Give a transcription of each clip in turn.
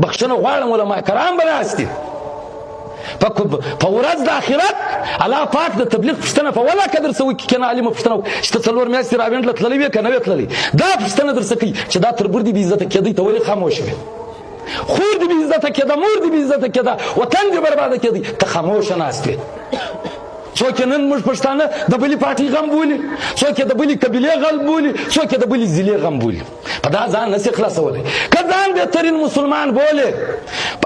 بخښنه غواړم علما کرام به ناست دي په ورځ د آخرت الله پاک د تبلیغ پوښتنه په ولا که درڅه وکړي که نه عالمه پوښتنه وکړي چې ته 4 میاشتې راوینډ له تللی وې که نه وې تللی دا پوښتنه درڅه کوي چې دا تربور دې بېعزته کېدی ته ولې خاموش وې خور دې بېعزته کېده مور دې بېعزته کېده وطن دې برباده کېدی ته خاموشه ناست وې څوک نن موږ پښتانه د بلې پارټۍ غم بولي څوک د بلې قبیلې غم بولي څوک د بلې ضلعې غم بولي په دا ځان نسي خلاصولی که ځان بهترین مسلمان بولې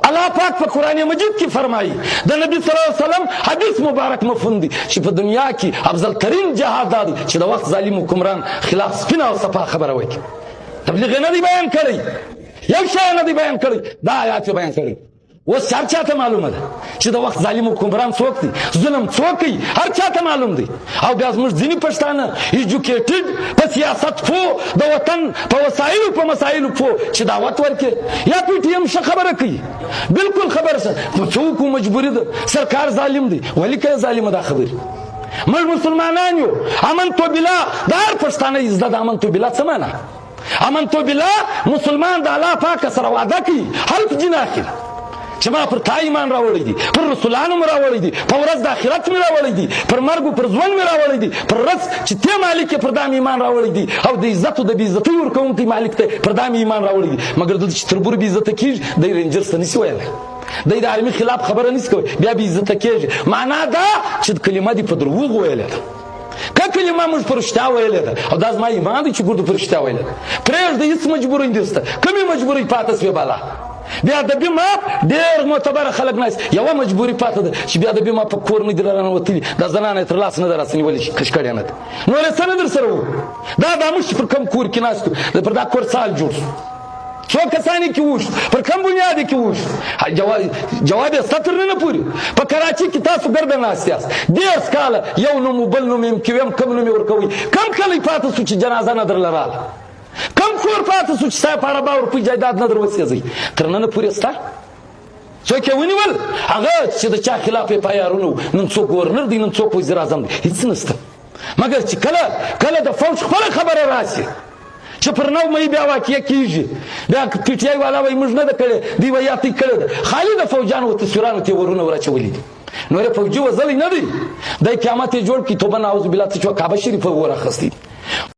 الله پاک په قرآن مجید کې فرمایي د نبي صلی الله علیه وسلم حدیث مبارک مفهوم دی چې په دنیا کې افضل ترین جهاد دا دی چې د وخت ظالم حکمران خلاف سپینه او صفا خبره وکړي تبلیغ نه دی بیان کړی یو شی نه دی بیان کړی دا آیات بیان کړی اوس هر چاته معلومه ده چې د وخت ظالم حکمران څوک دی ظلم څوک کوي هر چاته معلوم دی او بیا زموږ ځینې پښتانه ایجوکیټډ په سیاست پوه د وطن په وسایلو په مسایلو پوه چې دعوت ورکړي یا پی ټي ایم ښه خبره کوي بالکل خبره څوک مجبوري ده سرکار ظالم دی ولې که ظالمه دا خبرې موږ مسلمانان یو امنتو بالله د هر پښتانه زده د امنتو بالله څه معنا امنتو بالله مسلمان د الله پاک سره وعده کوي حلف جناحي چې ما پر تا ایمان راوړی دي پر رسولانو مې راوړی دي په ورځ د آخرت مې راوړی دي پر مرګ پر ژوند مې راوړی دي پر ورځ چې ته مالک یې پر دا مې ایمان راوړی دي او د عزت او د بېعزتۍ ورکوونکی مالک ته پر دا مې ایمان راوړی دي مګر دلته چې تربور بېعزته کېږي دی رینجرز ته نشي ویلی دی د عالمي خلاف خبره نشي کوی بیا بېعزته کېږي معنا دا چې کلمه دې په دروغ ویلې ده که کلمه موږ په رښتیا ویلې ده او دا زما ایمان دی چې ګوردو په رښتیا ویلې ده پرېږده هېڅ مجبورۍ نشته کومې مجبورۍ پاته سوې بالا بیا د بیمه ډېر معتبره خلک ناست یوه مجبوري پاته ده چې بیا د بیمه په کور نه دي راننوتلي دا زنانه یې تر لاس نه ده راسنیولې کشکړې نه ده نور یې څه نه در سره وو دا موږ چې پر کوم کور کې ناست یو پر دا کور سال جوړ شو څو کسان یې کې وشو پر کوم بنیاد یې کې وشو جواب یې ستا تر ننه پورې په کراچي کې تاسو ګرده ناست یاست 10 کاله یو نوم و بل نوم یې کوم کم نوم یې ورکوئ کم کلی پاته سو چې جنازه نه درله راله کم کور پاته سو چې ستا په 4 روپۍ جایداد نه در وسېځئ تر ننه پورې ستا څوک یې ونیول هغه چې د چا خلاف یې پایارونه و نن څوک ګورنر دی نن څوک وزیر اعظم دی هېڅ نشته مګر چې کله د فوج خپله خبره راشي چې پر 9 مۍ بیا واقعه کېږي بیا پی ټي آی والا وایي موږ نه ده کړې دوی وایي یا تئ کړې ده خالي د فوجانو و تصویرانو ته ورونه ور اچولي دي نور یې فوجي وځلی نه دی دی قیامت یې جوړ کړي توبه نعوذ بالله ته چې کعبه شریفه ور اخیستی